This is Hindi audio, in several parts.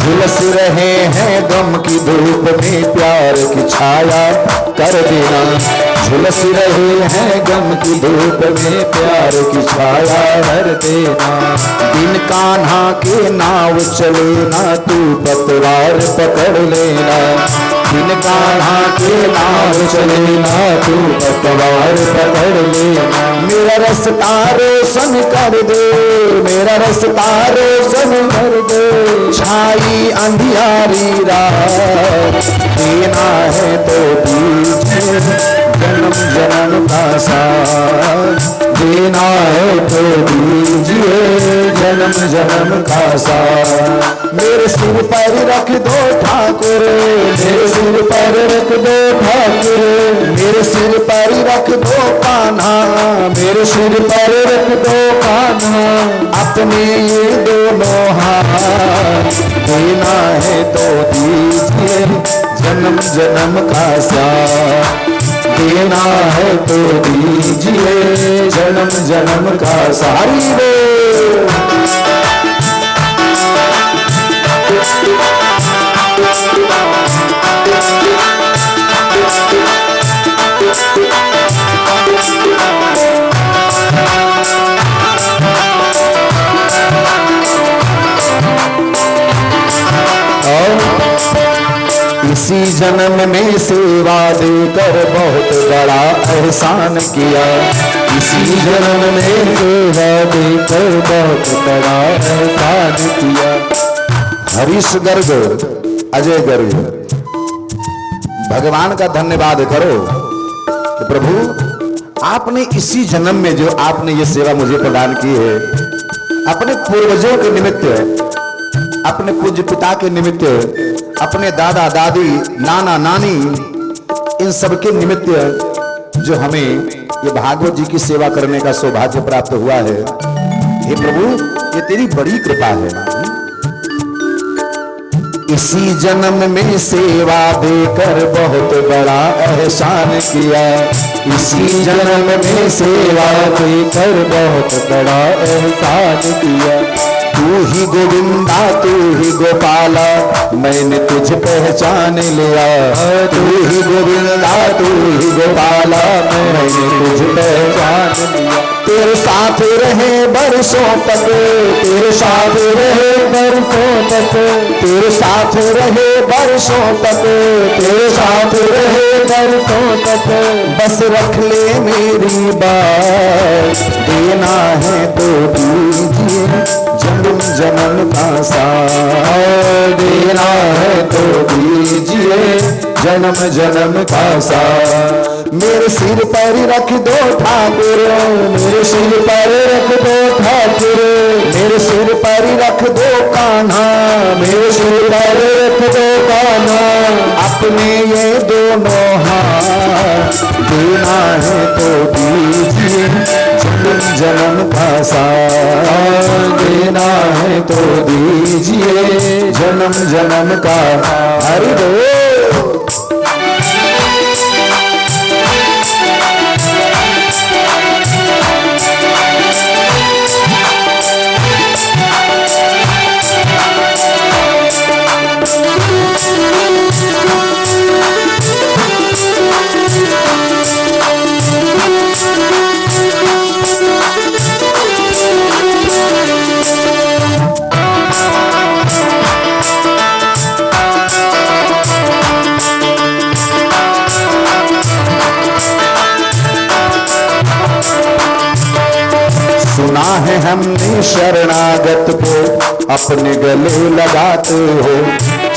झुलस रहे हैं गम की धूप में प्यार की छाया कर देना। झुलस रहे हैं गम की धूप में प्यार की छाया कर देना। दिन कान्हा के नाव चले ना तू पतवार पकड़ लेना। दिन कान्हा के नाव चले ना तू पतवार पकड़ लेना। मेरा रास्ता रोशन कर दे, मेरा रास्ता रोशन कर दे। छाई अंधियारी रात देना है तो दीजिए, जन्म जन्म का साथ देना है तो दीजिए, जन्म जन्म का साथ। मेरे सिर पर रख दो ठाकुर, मेरे सिर पर रख दो ठाकुर। मेरे सिर पर रख दो कान्हा, मेरे सिर पर रख दो कान्हा। अपने ये दोनों हाथ देना है तो दीजिए, जन्म जन्म का साथ देना है तो दीजिए, जन्म जन्म का सारी रे। इसी जन्म में सेवा देकर बहुत बड़ा एहसान किया। इसी जन्म में सेवा देकर बहुत बड़ा एहसान किया। हरीश गर्ग अजय गर्ग भगवान का धन्यवाद करो कि प्रभु आपने इसी जन्म में जो आपने ये सेवा मुझे प्रदान की है, अपने पूर्वजों के निमित्त, अपने पूज्य पिता के निमित्त, अपने दादा दादी नाना नानी इन सब के निमित्त जो हमें ये भागवत जी की सेवा करने का सौभाग्य प्राप्त हुआ है, हे प्रभु ये तेरी बड़ी कृपा है। इसी जन्म में सेवा देकर बहुत बड़ा एहसान किया। इसी जन्म में सेवा देकर बहुत बड़ा एहसान किया। तू ही गोविंदा तू ही गोपाला मैंने तुझ पहचान लिया। तू ही गोविंदा तू ही गोपाला मैंने तुझ पहचान लिया। तेरे साथ रहे बरसों तक, तेरे साथ रहे बरसों तक, तेरे साथ रहे बरसों तक, तेरे साथ रहे बरसों तक। बस रख ले मेरी बात, देना है तो दीजिए, जन्म जन्म का साथ देना है तो दीजिए, जन्म जन्म का साथ। मेरे सिर पर रख दो ठाकुर, मेरे सिर पर रख दो ठाकुर। मेरे सिर पर रख दो कान्हा, मेरे सिर पर रख दो कान्हा। अपने ये दोनों हाथ देना है तो दीजिए, जन्म जन्म का साथ देना है तो दीजिए, जन्म जन्म का। हरि बोल। सुना है हमने शरणागत को अपने गले लगाते हो।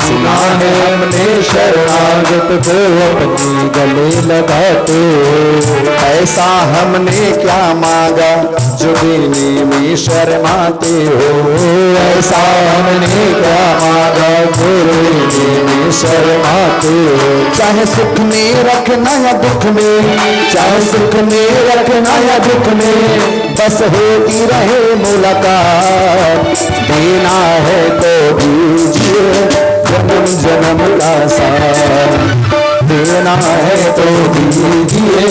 सुना है हमने शरणागत को अपने गले लगाते हो। ऐसा हमने क्या मांगा जो देने में शर्माते हो। ऐसा हमने क्या मांगा जो देने में शर्माते हो। चाहे सुख में रखना या दुख में, चाहे सुख में रखना या दुख में, बस होती रहे मुलाकात। देना है तो दीजिए जन्म जन्म का साथ। देना है तो दीजिए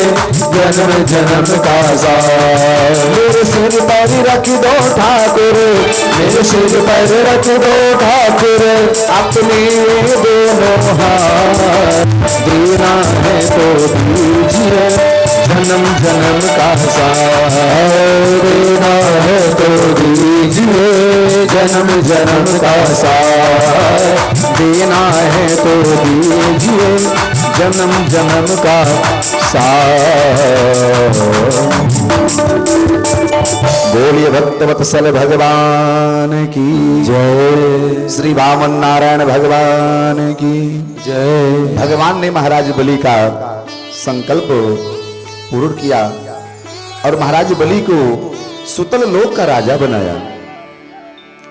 जन्म जन्म का साथ। मेरे सिर पर रख दो ठाकुर, मेरे सिर पर रख दो ठाकुर अपने दोनों हाथ। देना है तो दीजिए जन्म जन्म का साथ। देना है तो दीजिए जन्म जन्म का साथ। देना है तो दीजिए जन्म जन्म का साथ। बोलिए भक्तवत्सल भगवान की जय। श्री वामन नारायण भगवान की जय। भगवान ने महाराज बलि का संकल्प पूर्ण किया और महाराज बलि को सुतल लोक का राजा बनाया।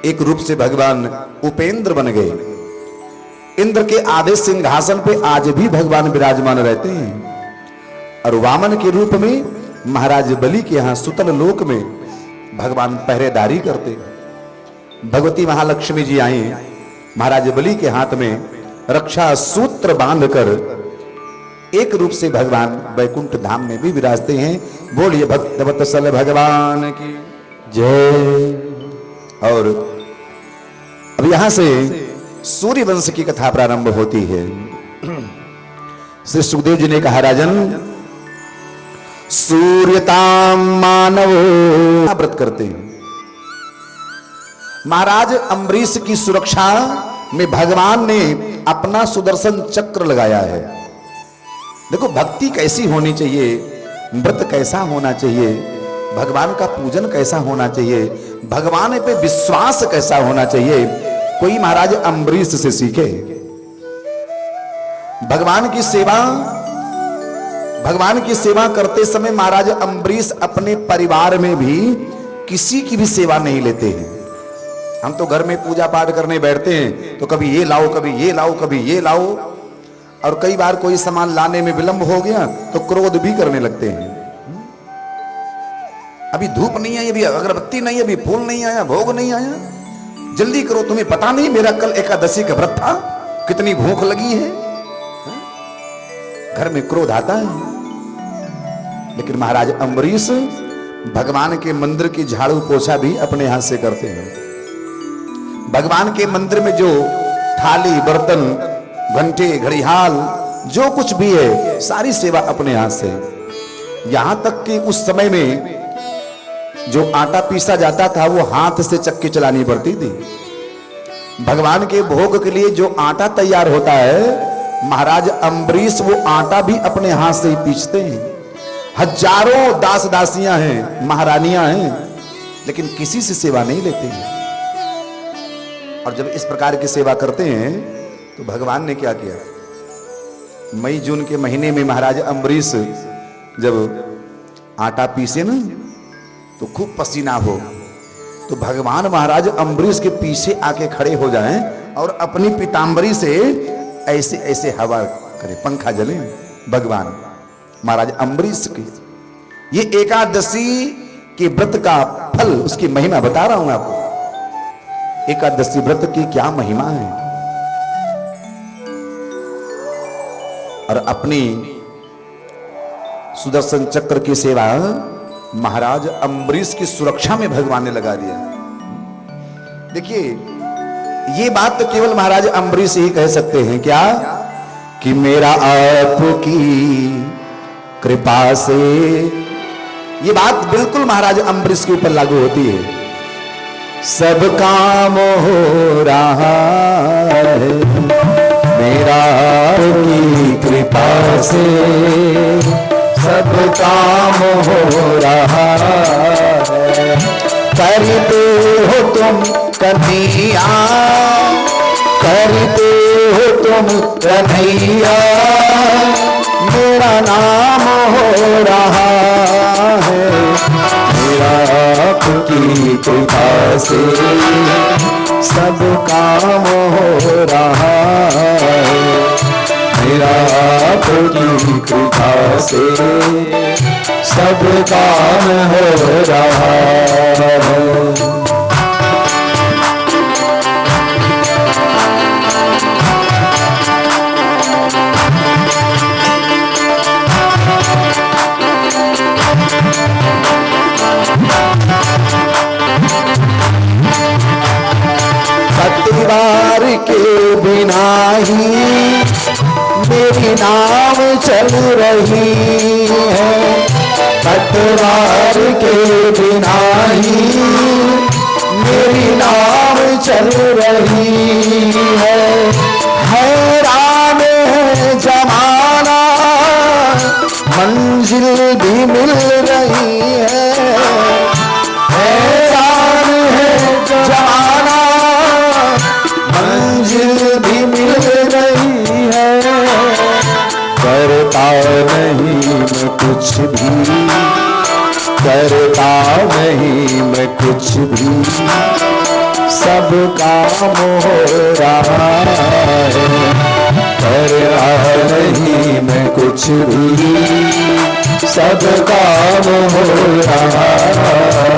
एक रूप से भगवान उपेंद्र बन गए। इंद्र के आदेश सिंहासन पे आज भी भगवान विराजमान रहते हैं। और वामन के रूप में महाराज बलि के यहां सुतल लोक में भगवान पहरेदारी करते। भगवती महालक्ष्मी जी आई महाराज बलि के हाथ में रक्षा सूत्र बांधकर एक रूप से भगवान वैकुंठ धाम में भी विराजते हैं। बोलिए भक्तवत्सल भगवान की जय। और अब यहां से सूर्य वंश की कथा प्रारंभ होती है। श्री सुखदेव जी ने कहा, राजन सूर्यताम मानव व्रत करते हैं। महाराज अम्बरीश की सुरक्षा में भगवान ने अपना सुदर्शन चक्र लगाया है। देखो भक्ति कैसी होनी चाहिए, व्रत कैसा होना चाहिए, भगवान का पूजन कैसा होना चाहिए, भगवान पे विश्वास कैसा होना चाहिए, कोई महाराज अम्बरीश से सीखे। भगवान की सेवा करते समय महाराज अम्बरीश अपने परिवार में भी किसी की भी सेवा नहीं लेते हैं। हम तो घर में पूजा पाठ करने बैठते हैं तो कभी ये लाओ, कभी ये लाओ, कभी ये लाओ, और कई बार कोई सामान लाने में विलंब हो गया तो क्रोध भी करने लगते हैं। अभी धूप नहीं आई, अभी अगरबत्ती नहीं, अभी फूल नहीं आया, भोग नहीं आया, जल्दी करो, तुम्हें पता नहीं मेरा कल एकादशी का व्रत था, कितनी भूख लगी है। घर में क्रोध आता है। लेकिन महाराज अम्बरीश भगवान के मंदिर की झाड़ू पोछा भी अपने हाथ से करते हैं। भगवान के मंदिर में जो थाली बर्तन घंटे घड़ियाल जो कुछ भी है सारी सेवा अपने हाथ से। यहां तक कि उस समय में जो आटा पीसा जाता था वो हाथ से चक्की चलानी पड़ती थी। भगवान के भोग के लिए जो आटा तैयार होता है महाराज अम्बरीश वो आटा भी अपने हाथ से ही पीसते हैं। हजारों दास दासियां हैं, महारानियां हैं, लेकिन किसी से सेवा नहीं लेते हैं। और जब इस प्रकार की सेवा करते हैं तो भगवान ने क्या किया, मई जून के महीने में महाराज अम्बरीश जब आटा पीसे ना तो खूब पसीना हो तो भगवान महाराज अम्बरीश के पीछे आके खड़े हो जाएं और अपनी पीतांबरी से ऐसे ऐसे हवा करे, पंखा जले। भगवान महाराज अम्बरीश की ये एकादशी के व्रत का फल, उसकी महिमा बता रहा हूं आपको। एकादशी व्रत की क्या महिमा है। और अपनी सुदर्शन चक्र की सेवा महाराज अम्बरीश की सुरक्षा में भगवान ने लगा दिया। देखिए ये बात तो केवल महाराज अम्बरीश ही कह सकते हैं क्या, कि मेरा आपकी कृपा से। ये बात बिल्कुल महाराज अम्बरीश के ऊपर लागू होती है। सब काम हो रहा है मेरा आपकी कृपा से, सब काम हो रहा है। करते हो तुम कन्हैया, करते तुम कन्हैया, मेरा नाम हो रहा है। मेरा आपकी कृपा से सब काम हो रहा है। मेरा आपकी कृपा से सब काम हो रहा है। पतवार के बिना ही मेरी नाव चल रही है। पतवार के बिना ही मेरी नाव चल रही है। हैरान है जमाना, मंजिल भी मिल रही है। हैरान है जमाना, मंजिल भी मिल रही है। करता नहीं मैं कुछ भी, करता नहीं मैं कुछ भी, सब काम हो रहा है। करता नहीं मैं कुछ भी, सब काम हो रहा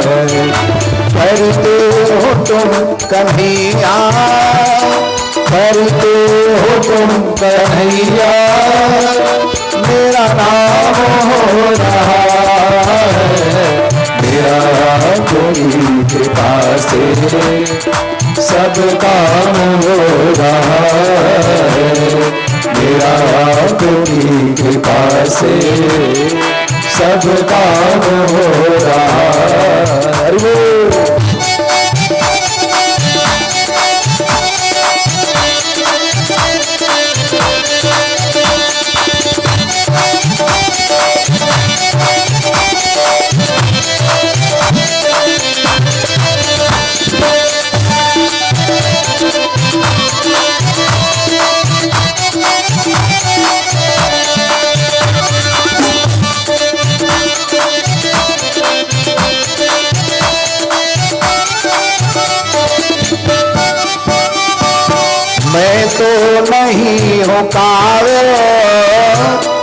है। करते हो तुम कन्हैया, करते हो तुम कन्हैया, मेरा नाम हो रहा है। मेरा कोई कृपा से सब काम हो रहा है। मेरा कोई कृपा से सब काम हो रहा है। मैं तो नहीं हूँ काबिल,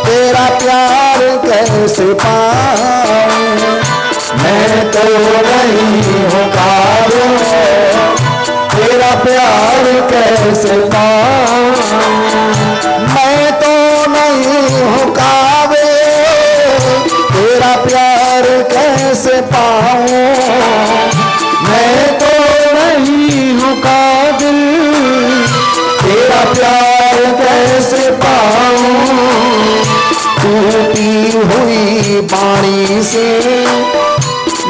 तेरा प्यार कैसे पाऊं। मैं तो नहीं हूँ काबिल, तेरा प्यार कैसे पाऊं। मैं तो नहीं हूँ काबिल, तेरा प्यार कैसे पाऊं। मैं तो नहीं हूँ काबिल, तेरा प्यार कैसे पाऊं। टूटी हुई बाणी से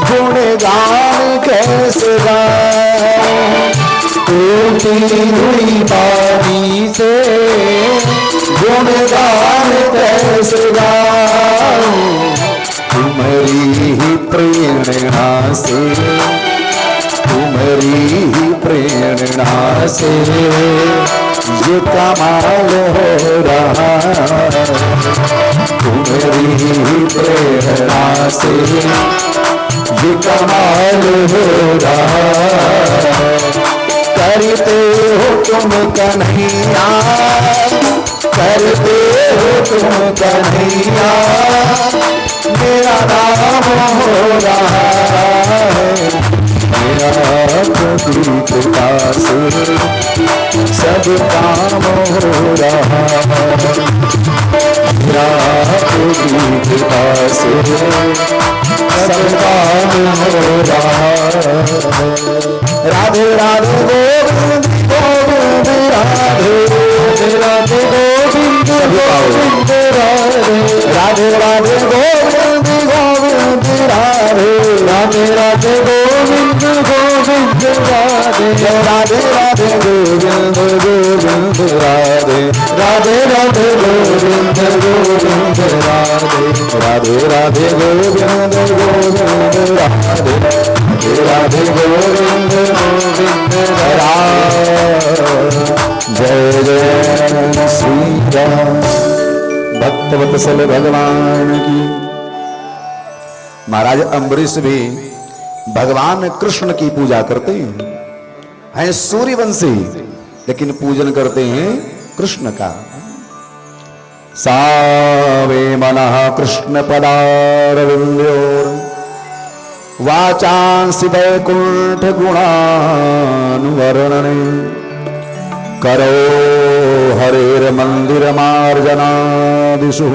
गुणगान कैसे गाऊं। टूटी हुई बाणी से गुणगान कैसे गाऊं। तुम्हारी ही प्रेरणा से, तुम्हारी ही प्रेरणा से ये कमाल हो रहा है। तुम्हारी ही प्रेरणा से ये कमाल हो रहा है। करते हो तुम कन्हैया, करते हो तुम कन्हैया, मेरा नाम हो रहा है। मेरा प्रभु कृपा से सब काम हो रहा है। मेरा प्रभु कृपा से सब काम हो रहा है। राधे राधे गोविंद गोविंद राधे, राधे गोविंद गोविंद राधे, राधे राधे गोविंद गोविंद राधे, राधे राधे गोविंद गोविंद राधे, राधे राधे गोविंद गोविंद राधे, राधे राधे गोविंद गोविंद राधे, राधे राधे गोविंद गोविंद राधे, राधे गोविंद गोविंद राधे। जय जय भक्तवत्सल भगवान की। महाराज अम्बरीश भी भगवान कृष्ण की पूजा करते हैं सूर्यवंशी, लेकिन पूजन करते हैं कृष्ण का। सावे मनः कृष्ण पदारविंदयोर वाचांसि वैकुंठ गुणानुवर्णने करो हरेर मंदिर मार्जनादिषु।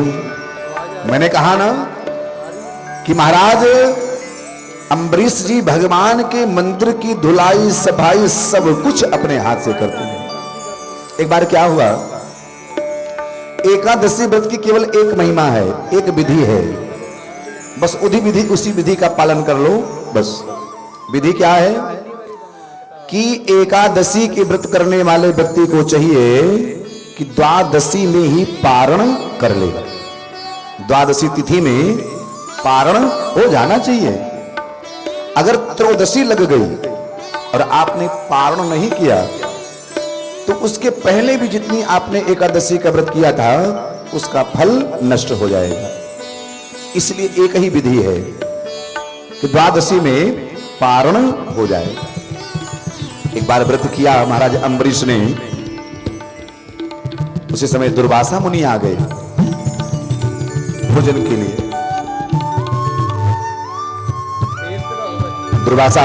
मैंने कहा ना कि महाराज अम्बरीश जी भगवान के मंदिर की धुलाई सफाई सब कुछ अपने हाथ से करते हैं। एक बार क्या हुआ, एकादशी व्रत की केवल एक महिमा है, एक विधि है, बस उसी विधि का पालन कर लो। बस विधि क्या है कि एकादशी के व्रत करने वाले व्यक्ति को चाहिए कि द्वादशी में ही पारण कर ले। द्वादशी तिथि में पारण हो जाना चाहिए। अगर त्रयोदशी लग गई और आपने पारण नहीं किया तो उसके पहले भी जितनी आपने एकादशी का व्रत किया था उसका फल नष्ट हो जाएगा। इसलिए एक ही विधि है कि द्वादशी में पारण हो जाए। एक बार व्रत किया महाराज अम्बरीश ने, उसी समय दुर्वासा मुनि आ गए भोजन के लिए। दुर्वासा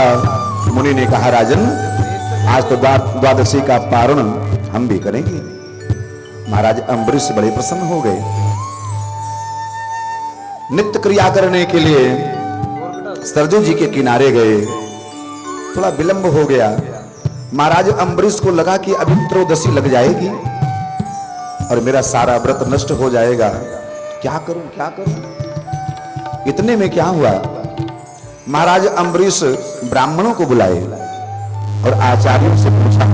मुनि ने कहा, राजन आज तो द्वादशी का पारण हम भी करेंगे। महाराज अम्बरीश बड़े प्रसन्न हो गए। नित्य क्रिया करने के लिए सरजू जी के किनारे गए। थोड़ा विलंब हो गया। महाराज अम्बरीश को लगा कि अभी त्रयोदशी लग जाएगी और मेरा सारा व्रत नष्ट हो जाएगा। क्या करूं क्या करूं। इतने में क्या हुआ, महाराज अम्बरीश ब्राह्मणों को बुलाए और आचार्यों से पूछा,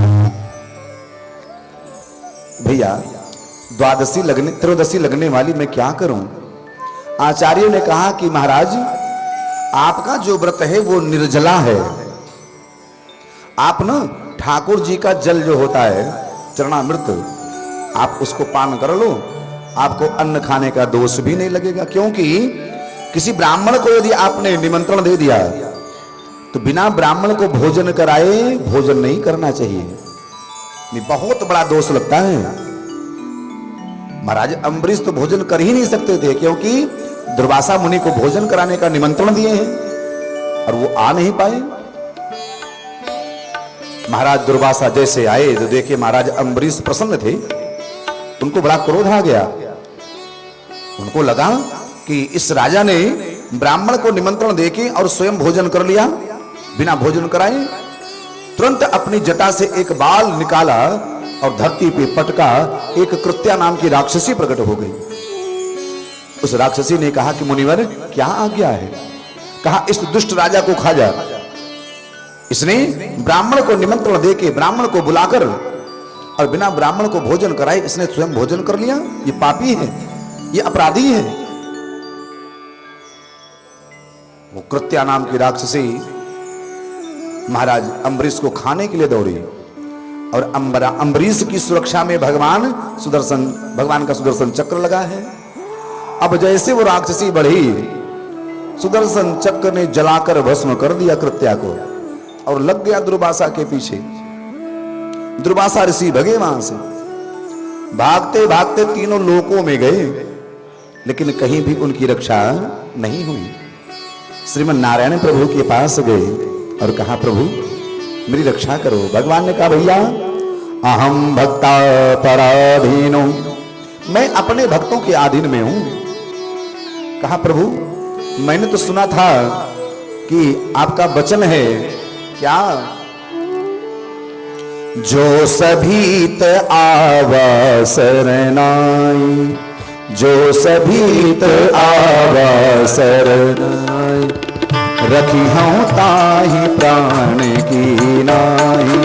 भैया त्रयोदशी लगने वाली मैं क्या करूं। आचार्य ने कहा कि महाराज आपका जो व्रत है वो निर्जला है। आप ना ठाकुर जी का जल जो होता है चरणामृत, आप उसको पान कर लो, आपको अन्न खाने का दोष भी नहीं लगेगा। क्योंकि किसी ब्राह्मण को यदि आपने निमंत्रण दे दिया तो बिना ब्राह्मण को भोजन कराए भोजन नहीं करना चाहिए। नहीं, बहुत बड़ा दोष लगता है। महाराज अम्बरीश तो भोजन कर ही नहीं सकते थे क्योंकि दुर्वासा मुनि को भोजन कराने का निमंत्रण दिए हैं और वो आ नहीं पाए। महाराज दुर्वासा जैसे आए तो देखे महाराज अम्बरीश प्रसन्न थे। उनको बड़ा क्रोध आ गया। उनको लगा कि इस राजा ने ब्राह्मण को निमंत्रण देके और स्वयं भोजन कर लिया बिना भोजन कराए। तुरंत अपनी जटा से एक बाल निकाला और धरती पे पटका। एक कृत्या नाम की राक्षसी प्रकट हो गई। उस राक्षसी ने कहा कि मुनिवर क्या आज्ञा है। कहा, इस दुष्ट राजा को खा जा। इसने ब्राह्मण को निमंत्रण देके ब्राह्मण को बुलाकर और बिना ब्राह्मण को भोजन कराए इसने स्वयं भोजन कर लिया। ये पापी है, ये अपराधी है। वो कृत्या नाम की राक्षसी महाराज अम्बरीश को खाने के लिए दौड़ी और अम्बरीश की सुरक्षा में भगवान का सुदर्शन चक्र लगा है। अब जैसे वो राक्षसी बढ़ी, सुदर्शन चक्र ने जलाकर भस्म कर दिया कृत्या को और लग गया दुर्वासा के पीछे। दुर्वासा ऋषि भगे वहां से। भागते भागते तीनों लोकों में गए लेकिन कहीं भी उनकी रक्षा नहीं हुई। श्रीमन नारायण प्रभु के पास गए और कहा, प्रभु मेरी रक्षा करो। भगवान ने कहा, भैया अहम भक्ता पराधीनो, मैं अपने भक्तों के अधीन में हूं। कहा, प्रभु मैंने तो सुना था कि आपका वचन है क्या, जो सभीत आवा शरणाई, जो सभीत आवा शरणाई, रखी हूं ताहि प्राण की नाई,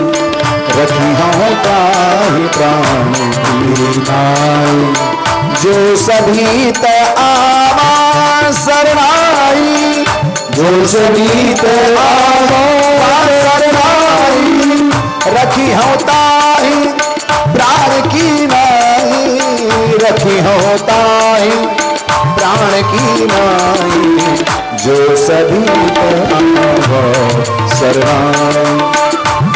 रखी हूं ताहि प्राण की नाई, जो सभीत आवा शरणाई, जो सभीत आवा शरणाई, रखी हूं ताहि प्राण की नाई, रखी होता है प्राण की नाई, जो सभी को आवाज शरणाई,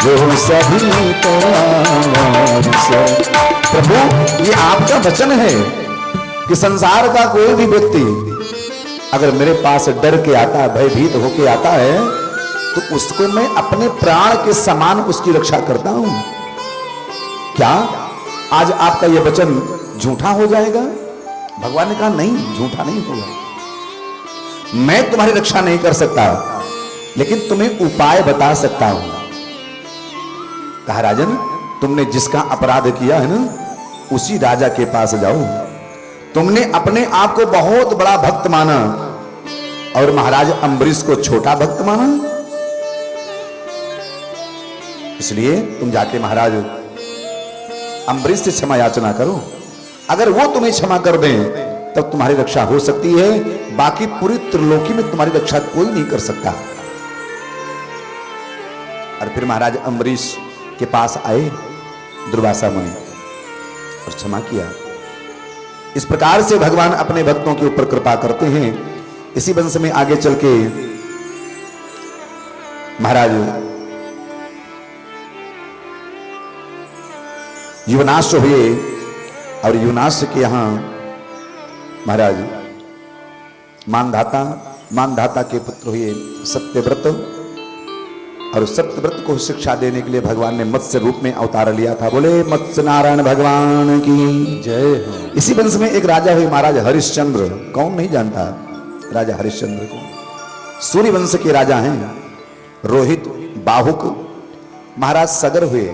जो सभी को आवाज शरणाई। प्रभु ये आपका वचन है कि संसार का कोई भी व्यक्ति अगर मेरे पास डर के आता है, भयभीत होके आता है, तो उसको मैं अपने प्राण के समान उसकी रक्षा करता हूं। क्या आज आपका यह वचन झूठा हो जाएगा? भगवान ने कहा नहीं, झूठा नहीं होगा। मैं तुम्हारी रक्षा नहीं कर सकता, लेकिन तुम्हें उपाय बता सकता हूं। कहा राजन, तुमने जिसका अपराध किया है ना, उसी राजा के पास जाओ। तुमने अपने आप को बहुत बड़ा भक्त माना और महाराज अम्बरीश को छोटा भक्त माना, इसलिए तुम जाके महाराज अम्बरीश से क्षमा याचना करो। अगर वो तुम्हें क्षमा कर दें तब तुम्हारी रक्षा हो सकती है, बाकी पूरी त्रिलोकी में तुम्हारी रक्षा कोई नहीं कर सकता। और फिर महाराज अम्बरीश के पास आए दुर्वासा मुनि और क्षमा किया। इस प्रकार से भगवान अपने भक्तों के ऊपर कृपा करते हैं। इसी वंश में आगे चल के महाराज युवनाश हुए और युवनाश के यहां महाराज मानधाता के पुत्र हुए सत्यव्रत, और सत्यव्रत को शिक्षा देने के लिए भगवान ने मत्स्य रूप में अवतार लिया था। बोले मत्स्य नारायण भगवान की जय। इसी वंश में एक राजा हुए महाराज हरिश्चंद्र। कौन नहीं जानता राजा हरिश्चंद्र को? सूर्य वंश के राजा हैं। रोहित, बाहुक, महाराज सगर हुए।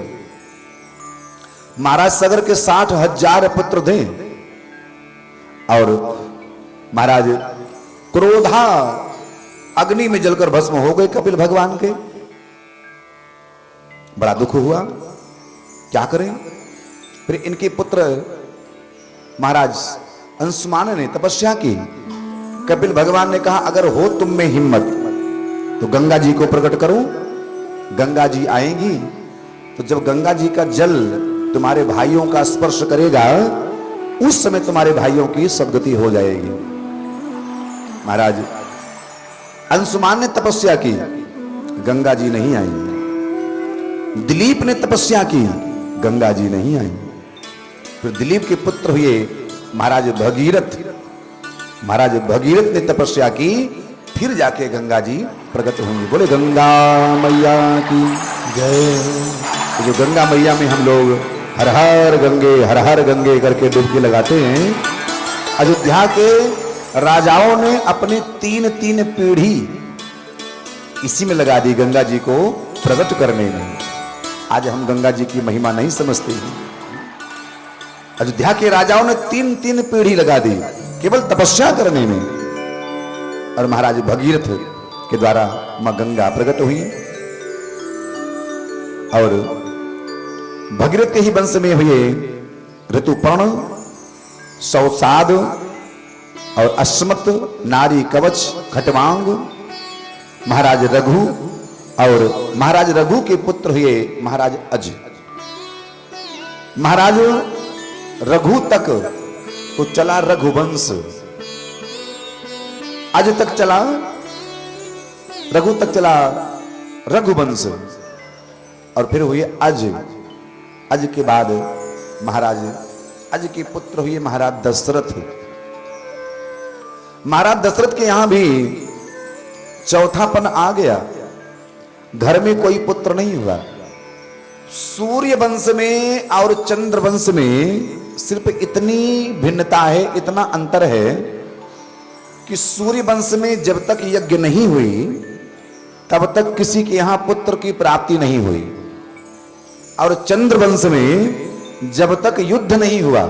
महाराज सगर के 60,000 पुत्र थे और महाराज क्रोधा अग्नि में जलकर भस्म हो गए कपिल भगवान के। बड़ा दुख हुआ, क्या करें? फिर इनके पुत्र महाराज अंशुमान ने तपस्या की। कपिल भगवान ने कहा अगर हो तुम में हिम्मत तो गंगा जी को प्रकट करो। गंगा जी आएंगी तो जब गंगा जी का जल तुम्हारे भाइयों का स्पर्श करेगा, उस समय तुम्हारे भाइयों की सद्गति हो जाएगी। महाराज अंशुमान ने तपस्या की, गंगा जी नहीं आई। दिलीप ने तपस्या की, गंगा जी नहीं आई। फिर दिलीप के पुत्र हुए महाराज भगीरथ। महाराज भगीरथ ने तपस्या की, फिर जाके गंगा जी प्रकट होंगी। बोले गंगा मैया की जय। जो गंगा मैया में हम लोग हर हर गंगे करके डुबकी लगाते हैं। अयोध्या के राजाओं ने अपने 3 पीढ़ी इसी में लगा दी गंगा जी को प्रकट करने में। आज हम गंगा जी की महिमा नहीं समझते हैं। अयोध्या के राजाओं ने 3 पीढ़ी लगा दी केवल तपस्या करने में, और महाराज भगीरथ के द्वारा मां गंगा प्रकट हुई। और भगीरथ के ही वंश में हुए ऋतुपर्ण, सौसाद और अश्मत, नारी कवच, खटवांग, महाराज रघु, और महाराज रघु के पुत्र हुए महाराज अज। महाराज रघु तक तो चला रघुवंश, अज तक चला, रघु तक चला रघुवंश, और फिर हुए अज। अज के बाद महाराज अज के पुत्र हुए महाराज दशरथ। महाराज दशरथ के यहां भी चौथापन आ गया, घर में कोई पुत्र नहीं हुआ। सूर्य वंश में और चंद्र वंश में सिर्फ इतनी भिन्नता है, इतना अंतर है कि सूर्य वंश में जब तक यज्ञ नहीं हुई तब तक किसी के यहां पुत्र की प्राप्ति नहीं हुई, और चंद्र वंश में जब तक युद्ध नहीं हुआ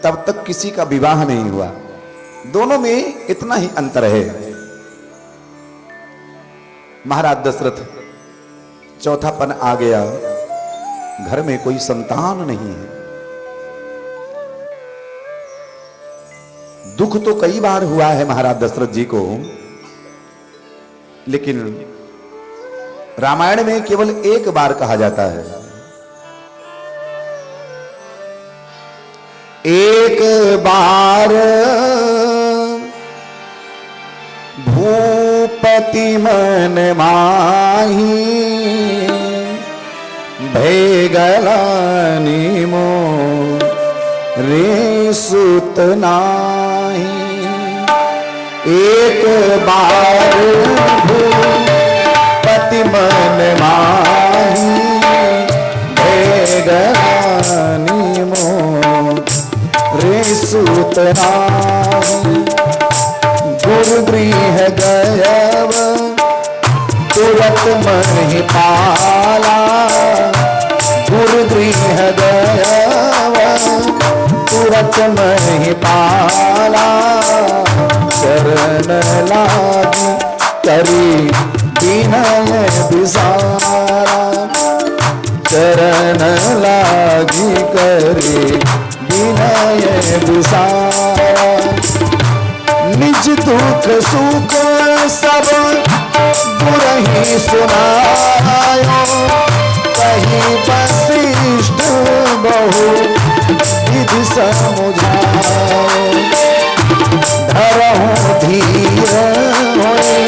तब तक किसी का विवाह नहीं हुआ। दोनों में इतना ही अंतर है। महाराज दशरथ चौथापन आ गया, घर में कोई संतान नहीं है। दुख तो कई बार हुआ है महाराज दशरथ जी को, लेकिन रामायण में केवल एक बार कहा जाता है। एक बार भूपति मन माही भैगलानी मो रे सुत नाही। एक बार भूपति मन माही भैगलानी मो रे सुत नाही। गुरुगृह गयव तुरत महि पाला। गुरुगृह गयव तुरत महि पाला। शरण लागी करी विनय विसारा। शरण लागी करी विनय विसारा। निज दुख सुख सब गुरहि सुनायो। कहीं वशिष्ठ बहु विधि समुझायो। धरहु धीर होई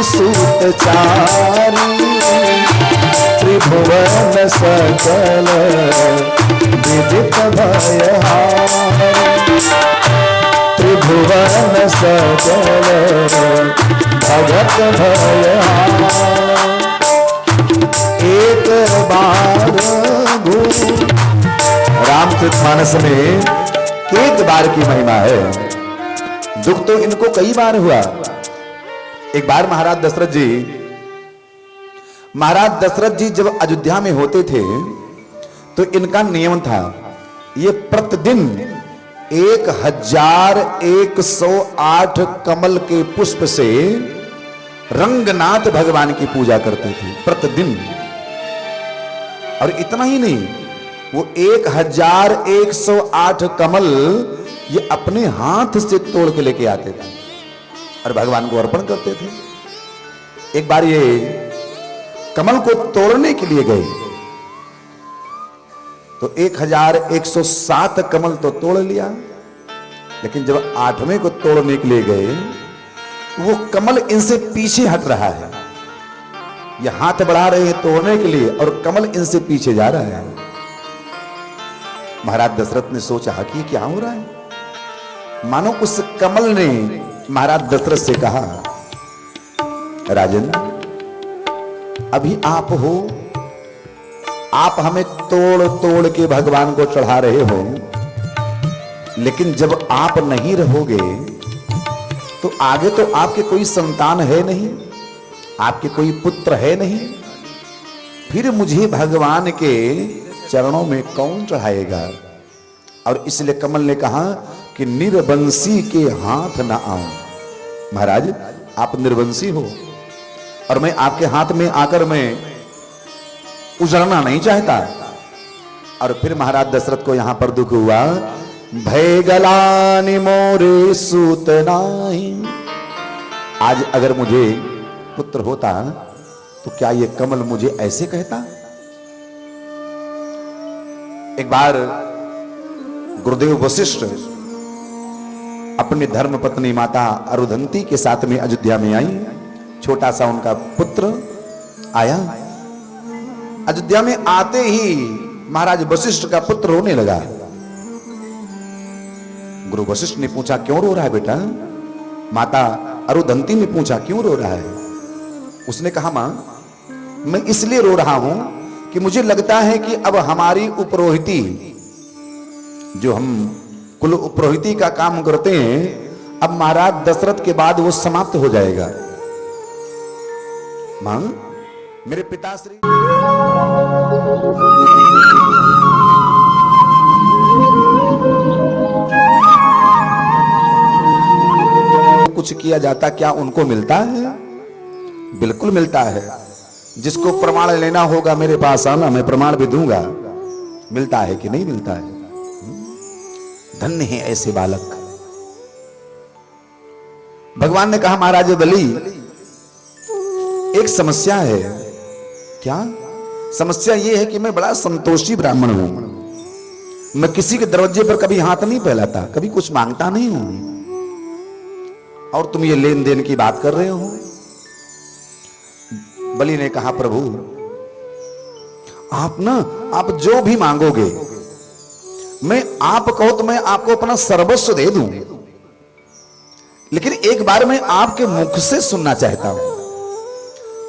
सूत चारी। त्रिभुवन सकल विदित भयहारी। त्रिभुवन सकल भगत भयहारी। एक बार रामचरितमानस में एक बार की महिमा है। दुख तो इनको कई बार हुआ। एक बार महाराज दशरथ जी जब अयोध्या में होते थे तो इनका नियम था, ये प्रतिदिन 1108 कमल के पुष्प से रंगनाथ भगवान की पूजा करते थे प्रतिदिन। और इतना ही नहीं, वो 1108 कमल ये अपने हाथ से तोड़ के लेके आते थे और भगवान को अर्पण करते थे। एक बार ये कमल को तोड़ने के लिए गए तो 1107 कमल तो तोड़ लिया, लेकिन जब 8वें को तोड़ने के लिए गए वो कमल इनसे पीछे हट रहा है। ये हाथ बढ़ा रहे हैं तोड़ने के लिए और कमल इनसे पीछे जा रहा है। महाराज दशरथ ने सोचा कि ये क्या हो रहा है। मानो उस कमल ने महाराज दशरथ से कहा, राजन अभी आप हो, आप हमें तोड़ तोड़ के भगवान को चढ़ा रहे हो, लेकिन जब आप नहीं रहोगे तो आगे तो आपके कोई संतान है नहीं, आपके कोई पुत्र है नहीं, फिर मुझे भगवान के चरणों में कौन चढ़ाएगा। और इसलिए कमल ने कहा कि निर्वंशी के हाथ ना आऊं। महाराज आप निर्वंशी हो और मैं आपके हाथ में आकर मैं उजड़ना नहीं चाहता। और फिर महाराज दशरथ को यहां पर दुख हुआ, भैगलानि मोरे सूत नाही। आज अगर मुझे पुत्र होता तो क्या ये कमल मुझे ऐसे कहता। एक बार गुरुदेव वशिष्ठ अपनी धर्म पत्नी माता अरुधंती के साथ में अयोध्या में आई। छोटा सा उनका पुत्र आया। अयोध्या में आते ही महाराज वशिष्ठ का पुत्र रोने लगा। गुरु वशिष्ठ ने पूछा क्यों रो रहा है बेटा। माता अरुधंती ने पूछा क्यों रो रहा है। उसने कहा मां मैं इसलिए रो रहा हूं कि मुझे लगता है कि अब हमारी उपरोहिती, जो हम कुल उपरोहिती का काम करते हैं, अब महाराज दशरथ के बाद वो समाप्त हो जाएगा। मां मेरे पिताश्री कुछ किया जाता क्या उनको मिलता है? बिल्कुल मिलता है। जिसको प्रमाण लेना होगा मेरे पास आना, मैं प्रमाण भी दूंगा। मिलता है कि नहीं मिलता है? धन्य है ऐसे बालक। भगवान ने कहा महाराज बलि एक समस्या है। क्या समस्या? यह है कि मैं बड़ा संतोषी ब्राह्मण हूं, मैं किसी के दरवाजे पर कभी हाथ नहीं फैलाता, कभी कुछ मांगता नहीं हूं, और तुम ये लेन देन की बात कर रहे हो। बलि ने कहा प्रभु आप जो भी मांगोगे, मैं आप कहो तो मैं आपको अपना सर्वस्व दे दूं, लेकिन एक बार मैं आपके मुख से सुनना चाहता हूं।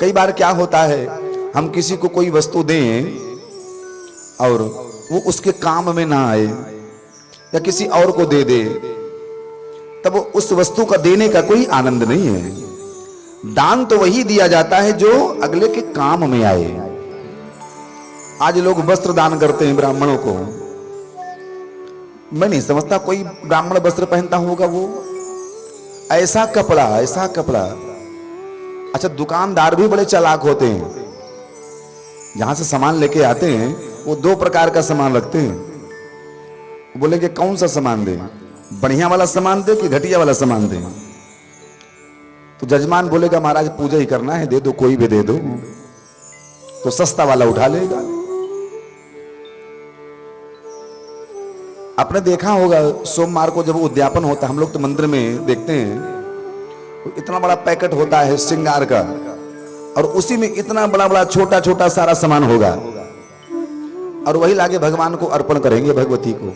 कई बार क्या होता है, हम किसी को कोई वस्तु दें और वो उसके काम में ना आए, या किसी और को दे दे, तब उस वस्तु का देने का कोई आनंद नहीं है। दान तो वही दिया जाता है जो अगले के काम में आए। आज लोग वस्त्र दान करते हैं ब्राह्मणों को, मैं नहीं समझता कोई ब्राह्मण वस्त्र पहनता होगा, वो ऐसा कपड़ा, ऐसा कपड़ा। अच्छा, दुकानदार भी बड़े चालाक होते हैं, जहां से सामान लेके आते हैं वो दो प्रकार का सामान रखते हैं। बोले कि कौन सा सामान दे, बढ़िया वाला सामान दे कि घटिया वाला सामान दे? तो जजमान बोलेगा महाराज पूजा ही करना है, दे दो, कोई भी दे दो, तो सस्ता वाला उठा लेगा। आपने देखा होगा सोमवार को जब उद्यापन होता है, हम लोग तो मंदिर में देखते हैं, इतना बड़ा पैकेट होता है श्रृंगार का, और उसी में इतना बड़ा बड़ा छोटा छोटा सारा सामान होगा, और वही लाके भगवान को अर्पण करेंगे, भगवती को।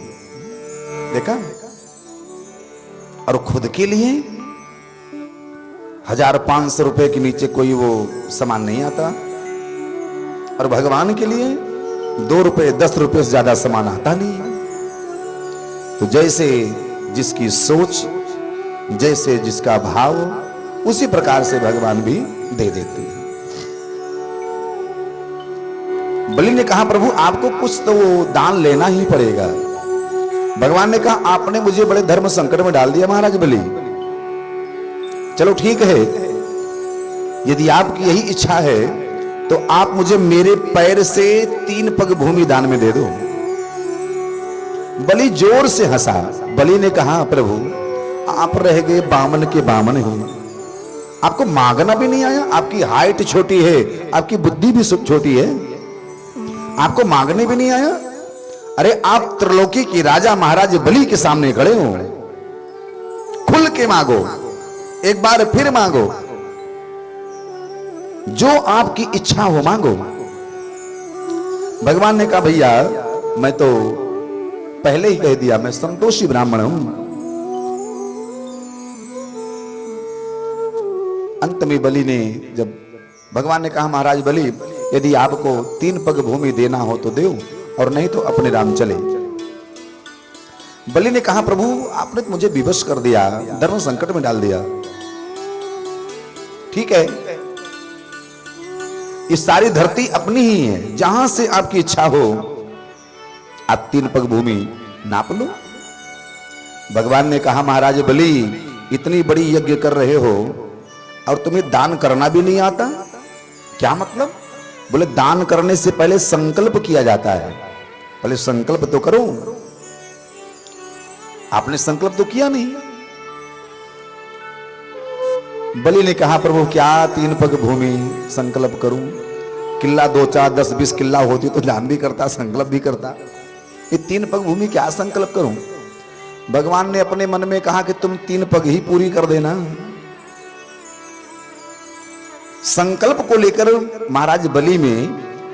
देखा? और खुद के लिए 1500 रुपए के नीचे कोई वो सामान नहीं आता, और भगवान के लिए 2 रुपए 10 रुपए से ज्यादा सामान आता नहीं। तो जैसे जिसकी सोच, जैसे जिसका भाव, उसी प्रकार से भगवान भी दे देते हैं। बलि ने कहा प्रभु आपको कुछ तो दान लेना ही पड़ेगा। भगवान ने कहा आपने मुझे बड़े धर्म संकट में डाल दिया महाराज बलि, चलो ठीक है, यदि आपकी यही इच्छा है तो आप मुझे मेरे पैर से 3 पग भूमि दान में दे दो। बलि जोर से हंसा। बलि ने कहा प्रभु आप रह गए बामन के बामन हैं, आपको मांगना भी नहीं आया, आपकी हाइट छोटी है, आपकी बुद्धि भी छोटी है, आपको मांगने भी नहीं आया। अरे आप त्रिलोकी की राजा महाराज बलि के सामने खड़े हो, खुल के मांगो, एक बार फिर मांगो, जो आपकी इच्छा हो मांगो। भगवान ने कहा भैया मैं तो पहले ही कह दिया, मैं संतोषी ब्राह्मण हूं। अंत में बलि ने, जब भगवान ने कहा महाराज बलि यदि आपको 3 पग भूमि देना हो तो दो, और नहीं तो अपने राम चले। बलि ने कहा प्रभु आपने तो मुझे विवश कर दिया, धर्म संकट में डाल दिया, ठीक है, ये सारी धरती अपनी ही है, जहां से आपकी इच्छा हो आप 3 पग भूमि नाप लो। भगवान ने कहा महाराज बलि इतनी बड़ी यज्ञ कर रहे हो और तुम्हें दान करना भी नहीं आता, क्या मतलब? बोले दान करने से पहले संकल्प किया जाता है, पहले संकल्प तो करो। आपने संकल्प तो किया नहीं। बलि ने कहा प्रभु क्या 3 पग भूमि संकल्प करूं? किला 2 4 10 20 किला होती तो दान भी करता, संकल्प भी करता, ये 3 पग भूमि क्या संकल्प करूं? भगवान ने अपने मन में कहा कि तुम 3 पग ही पूरी कर देना। संकल्प को लेकर महाराज बलि में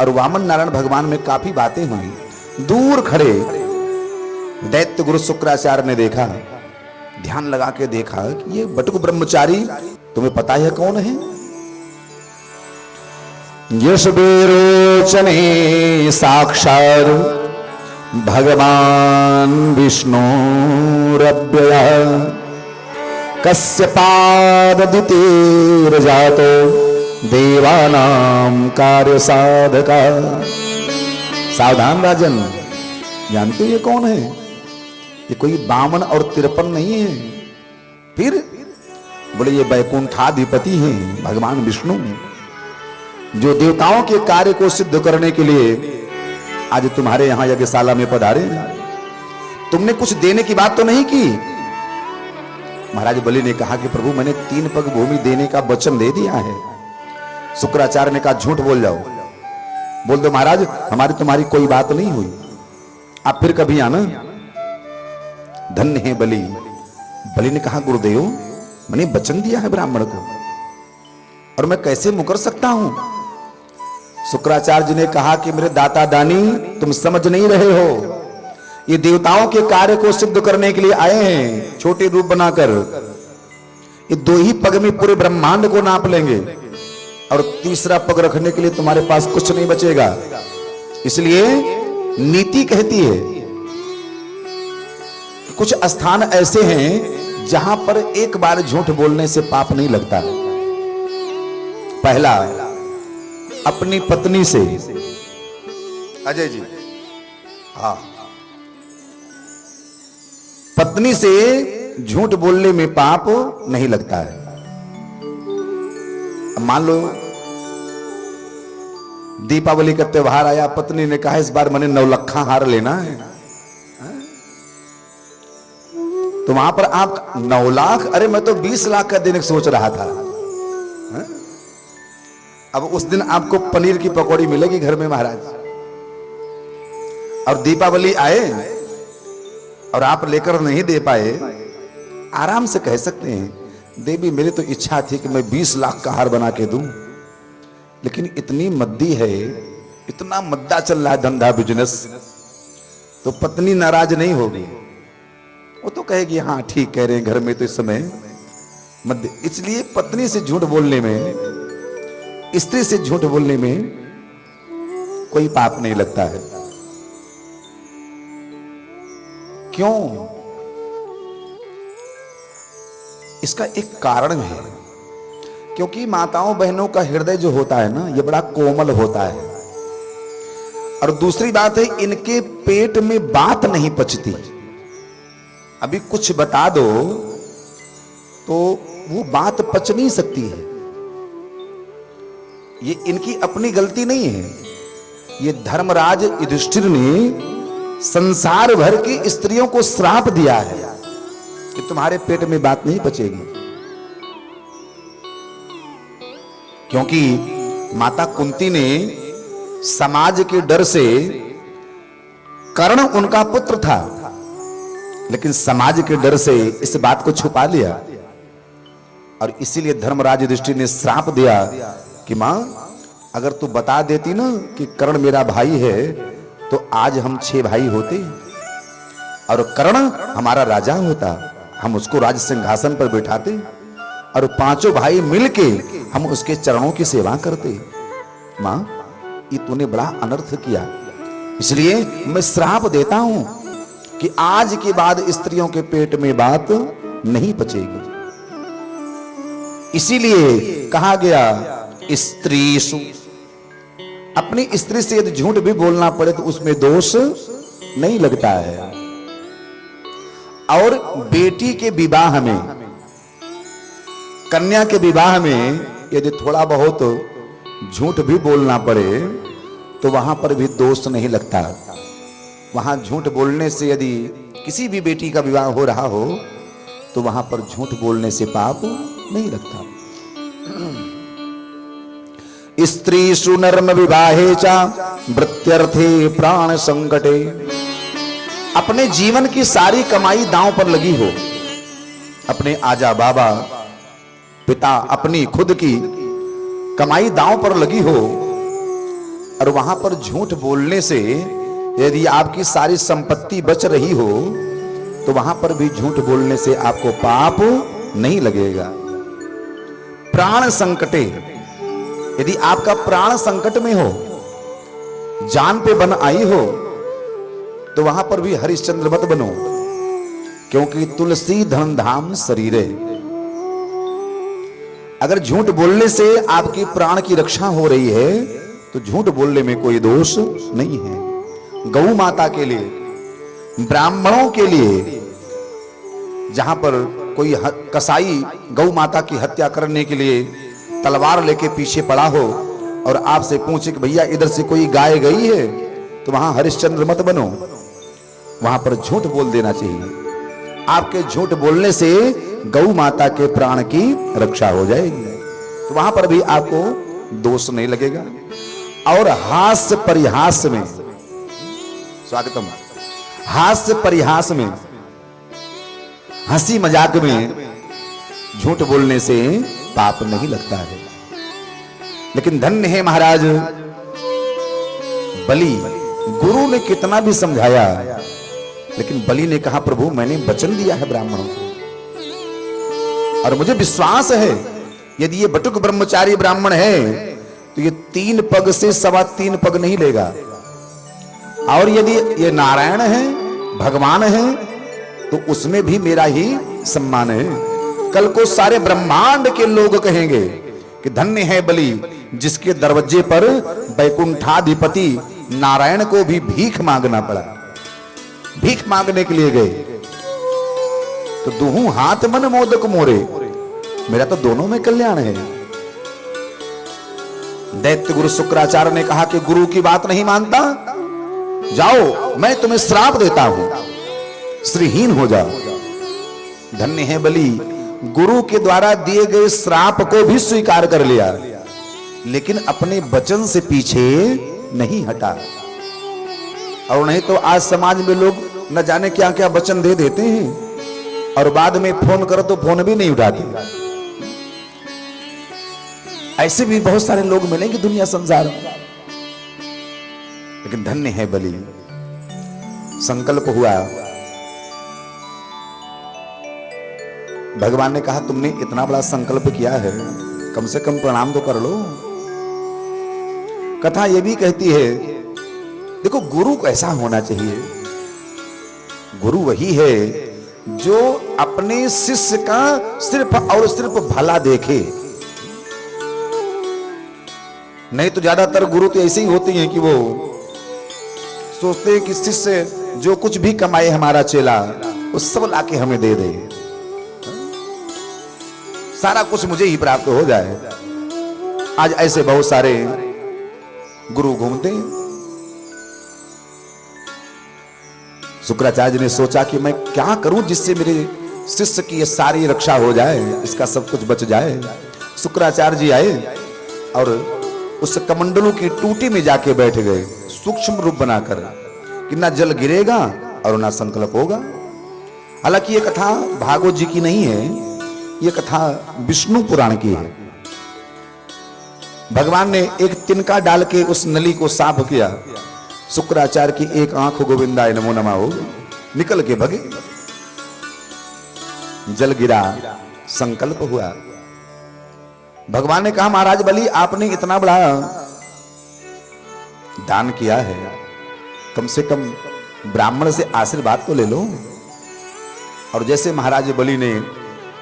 और वामन नारायण भगवान में काफी बातें हुई। दूर खड़े दैत्य गुरु शुक्राचार्य ने देखा, ध्यान लगा के देखा कि ये बटुक ब्रह्मचारी तुम्हें पता है कौन है? यश बेरोचने साक्षात् भगवान विष्णुरव्यय कस्यपाददितेर जातो देवानां कार्य साधका। सावधान राजन, जानते ये कौन है? ये कोई बामन और 53 नहीं है, फिर बोले ये वैकुंठाधिपति हैं भगवान विष्णु, जो देवताओं के कार्य को सिद्ध करने के लिए आज तुम्हारे यहां यज्ञशाला में पधारे। तुमने कुछ देने की बात तो नहीं की? महाराज बलि ने कहा कि प्रभु मैंने 3 पग भूमि देने का वचन दे दिया है। शुक्राचार्य ने कहा झूठ बोल जाओ, बोल दो महाराज हमारी तुम्हारी कोई बात नहीं हुई, आप फिर कभी आना। धन्य है बलि। बलि ने कहा गुरुदेव, मैंने वचन दिया है ब्राह्मण को और मैं कैसे मुकर सकता हूं। शुक्राचार्य जी ने कहा कि मेरे दाता दानी, तुम समझ नहीं रहे हो, ये देवताओं के कार्य को सिद्ध करने के लिए आए हैं छोटे रूप बनाकर। ये 2 ही पग में पूरे ब्रह्मांड को नाप लेंगे और तीसरा पग रखने के लिए तुम्हारे पास कुछ नहीं बचेगा। इसलिए नीति कहती है कि कुछ स्थान ऐसे हैं जहां पर एक बार झूठ बोलने से पाप नहीं लगता। पहला, अपनी पत्नी से। अजय जी, हाँ, पत्नी से झूठ बोलने में पाप नहीं लगता है। अब मान लो दीपावली का त्योहार आया, पत्नी ने कहा इस बार मैंने 9 लखा हार लेना है, तो वहां पर आप 9 लाख, अरे मैं तो 20 लाख का देने सोच रहा था। अब उस दिन आपको पनीर की पकौड़ी मिलेगी घर में महाराज, और दीपावली आए और आप लेकर नहीं दे पाए, आराम से कह सकते हैं देवी मेरी तो इच्छा थी कि मैं 20 लाख का हार बना के दूं, लेकिन इतनी मद्दी है, इतना मद्दा चल रहा है धंधा बिजनेस, तो पत्नी नाराज नहीं होगी। वो तो कहेगी हाँ ठीक कह रहे हैं, घर में तो इस समय मद्दे। इसलिए पत्नी से झूठ बोलने में, स्त्री से झूठ बोलने में कोई पाप नहीं लगता है। क्यों? इसका एक कारण है, क्योंकि माताओं बहनों का हृदय जो होता है ना, ये बड़ा कोमल होता है। और दूसरी बात है, इनके पेट में बात नहीं पचती। अभी कुछ बता दो तो वो बात पच नहीं सकती है। ये इनकी अपनी गलती नहीं है, ये धर्मराज युधिष्ठिर ने संसार भर की स्त्रियों को श्राप दिया है कि तुम्हारे पेट में बात नहीं पचेगी। क्योंकि माता कुंती ने समाज के डर से, कर्ण उनका पुत्र था, लेकिन समाज के डर से इस बात को छुपा लिया, और इसीलिए धर्मराज युधिष्ठिर ने श्राप दिया कि मां अगर तू बता देती ना कि कर्ण मेरा भाई है, तो आज हम 6 भाई होते और कर्ण हमारा राजा होता, हम उसको राज सिंहासन पर बैठाते और 5 भाई मिलके हम उसके चरणों की सेवा करते। मां, ये तूने बड़ा अनर्थ किया, इसलिए मैं श्राप देता हूं कि आज के बाद स्त्रियों के पेट में बात नहीं पचेगी। इसीलिए कहा गया स्त्रीषु, अपनी स्त्री से यदि झूठ भी बोलना पड़े तो उसमें दोष नहीं लगता है। और बेटी के विवाह में, कन्या के विवाह में यदि थोड़ा बहुत झूठ भी बोलना पड़े तो वहां पर भी दोष नहीं लगता। वहां झूठ बोलने से यदि किसी भी बेटी का विवाह हो रहा हो तो वहां पर झूठ बोलने से पाप नहीं लगता। स्त्रीषु नर्म विवाहे च वृत्यर्थे प्राण संकटे, अपने जीवन की सारी कमाई दांव पर लगी हो, अपने आजा बाबा पिता अपनी खुद की कमाई दांव पर लगी हो, और वहां पर झूठ बोलने से यदि आपकी सारी संपत्ति बच रही हो तो वहां पर भी झूठ बोलने से आपको पाप नहीं लगेगा। प्राण संकटे, यदि आपका प्राण संकट में हो, जान पे बन आई हो, तो वहां पर भी हरिश्चंद्र मत बनो, क्योंकि तुलसी धन धाम शरीर है। अगर झूठ बोलने से आपकी प्राण की रक्षा हो रही है तो झूठ बोलने में कोई दोष नहीं है। गौ माता के लिए, ब्राह्मणों के लिए, जहां पर कोई कसाई गौ माता की हत्या करने के लिए तलवार लेके पीछे पड़ा हो और आपसे पूछे कि भैया इधर से कोई गाय गई है, तो वहां हरिश्चंद्र मत बनो, वहां पर झूठ बोल देना चाहिए। आपके झूठ बोलने से गौ माता के प्राण की रक्षा हो जाएगी, तो वहां पर भी आपको दोष नहीं लगेगा। और हास्य परिहास में, स्वागतम, हास्य परिहास में, हंसी मजाक में झूठ बोलने से पाप नहीं लगता है। लेकिन धन्य है महाराज बलि, गुरु ने कितना भी समझाया, लेकिन बलि ने कहा प्रभु मैंने वचन दिया है ब्राह्मणों को, और मुझे विश्वास है यदि ये बटुक ब्रह्मचारी ब्राह्मण है तो ये 3 पग से 3.25 पग नहीं लेगा, और यदि ये नारायण है, भगवान है, तो उसमें भी मेरा ही सम्मान है। कल को सारे ब्रह्मांड के लोग कहेंगे कि धन्य है बलि, जिसके दरवाजे पर वैकुंठाधिपति नारायण को भी भीख मांगना पड़ा, भीख मांगने के लिए गए। तो दुहू हाथ मन मोदक मोरे, मेरा तो दोनों में कल्याण है। दैत्य गुरु शुक्राचार्य ने कहा कि गुरु की बात नहीं मानता, जाओ मैं तुम्हें श्राप देता हूं, श्रीहीन हो जाओ। धन्य है बलि, गुरु के द्वारा दिए गए श्राप को भी स्वीकार कर लिया, लेकिन अपने वचन से पीछे नहीं हटा। और नहीं तो आज समाज में लोग न जाने क्या क्या वचन दे देते हैं, और बाद में फोन करो तो फोन भी नहीं उठाते। ऐसे भी बहुत सारे लोग मिलेंगे दुनिया संसार में। लेकिन धन्य है बलि, संकल्प हुआ। भगवान ने कहा तुमने इतना बड़ा संकल्प किया है, कम से कम प्रणाम तो कर लो। कथा यह भी कहती है, देखो गुरु कैसा होना चाहिए। गुरु वही है जो अपने शिष्य का सिर्फ और सिर्फ भला देखे। नहीं तो ज्यादातर गुरु तो ऐसे ही होते हैं कि वो सोचते हैं कि शिष्य जो कुछ भी कमाए हमारा चेला, वो सब लाके हमें दे दे, सारा कुछ मुझे ही प्राप्त हो जाए। आज ऐसे बहुत सारे गुरु घूमते हैं। शुक्राचार्य ने सोचा कि मैं क्या करूं जिससे मेरे शिष्य की ये सारी रक्षा हो जाए, इसका सब कुछ बच जाए। शुक्राचार्य जी आए और उस कमंडलू की टूटी में जाके बैठ गए, सूक्ष्म रूप बनाकर, कि ना जल गिरेगा और ना संकल्प होगा। हालांकि ये कथा भागवत जी की नहीं है, ये कथा विष्णु पुराण की है। भगवान ने एक तिनका डाल के उस नली को साफ किया, शुक्राचार्य की एक आंख गोविंदाय नमो नमः हो गई, निकल के भगे। जल गिरा, संकल्प हुआ। भगवान ने कहा महाराज बलि आपने इतना बड़ा दान किया है, कम से कम ब्राह्मण से आशीर्वाद तो ले लो। और जैसे महाराज बलि ने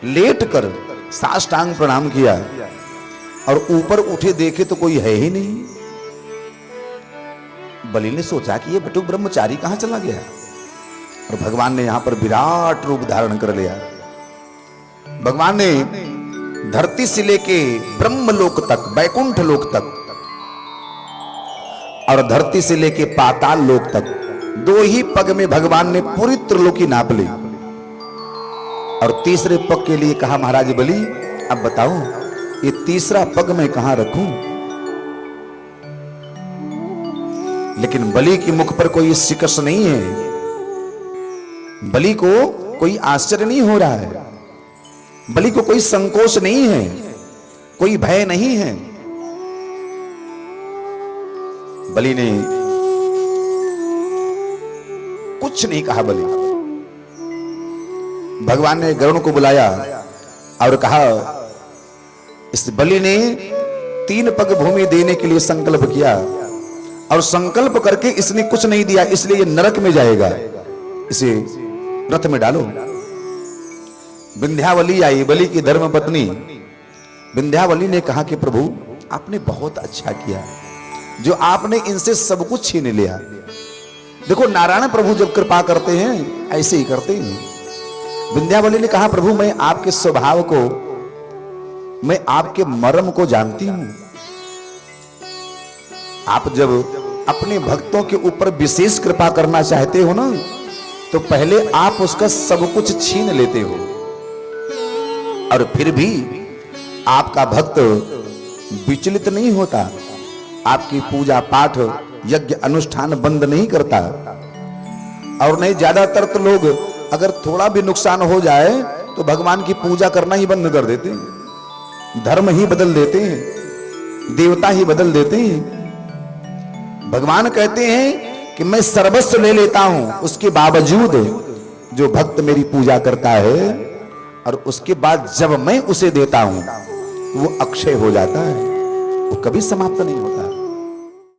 लेट कर साष्टांग प्रणाम किया और ऊपर उठे देखे तो कोई है ही नहीं। बलि ने सोचा कि ये बटुक ब्रह्मचारी कहां चला गया, और भगवान ने यहां पर विराट रूप धारण कर लिया। भगवान ने धरती से लेके ब्रह्मलोक तक, वैकुंठ लोक तक, और धरती से लेके पाताल लोक तक 2 ही पग में भगवान ने पूरी त्रिलोकी नाप ली। और तीसरे पग के लिए कहा महाराज बलि अब बताओ ये तीसरा पग मैं कहां रखूं। लेकिन बलि के मुख पर कोई शिकस्त नहीं है, बलि को कोई आश्चर्य नहीं हो रहा है, बलि को कोई संकोच नहीं है, कोई भय नहीं है। बलि ने कुछ नहीं कहा। बलि, भगवान ने गरुड़ को बुलाया और कहा इस बलि ने 3 पग भूमि देने के लिए संकल्प किया, और संकल्प करके इसने कुछ नहीं दिया, इसलिए ये नरक में जाएगा, इसे रथ में डालो। विंध्यावली आई, बलि की धर्म पत्नी विंध्यावली ने कहा कि प्रभु आपने बहुत अच्छा किया जो आपने इनसे सब कुछ छीन लिया। देखो नारायण प्रभु जब कृपा करते हैं ऐसे ही करते हैं। विंध्यावली ने कहा प्रभु मैं आपके स्वभाव को, मैं आपके मर्म को जानती हूं। आप जब अपने भक्तों के ऊपर विशेष कृपा करना चाहते हो ना, तो पहले आप उसका सब कुछ छीन लेते हो, और फिर भी आपका भक्त विचलित नहीं होता, आपकी पूजा पाठ यज्ञ अनुष्ठान बंद नहीं करता। और नहीं ज्यादातर तो लोग अगर थोड़ा भी नुकसान हो जाए तो भगवान की पूजा करना ही बंद कर देते हैं, धर्म ही बदल देते हैं, देवता ही बदल देते हैं। भगवान कहते हैं कि मैं सर्वस्व ले लेता हूं, उसके बावजूद जो भक्त मेरी पूजा करता है और उसके बाद जब मैं उसे देता हूं वो अक्षय हो जाता है, वो कभी समाप्त नहीं होता।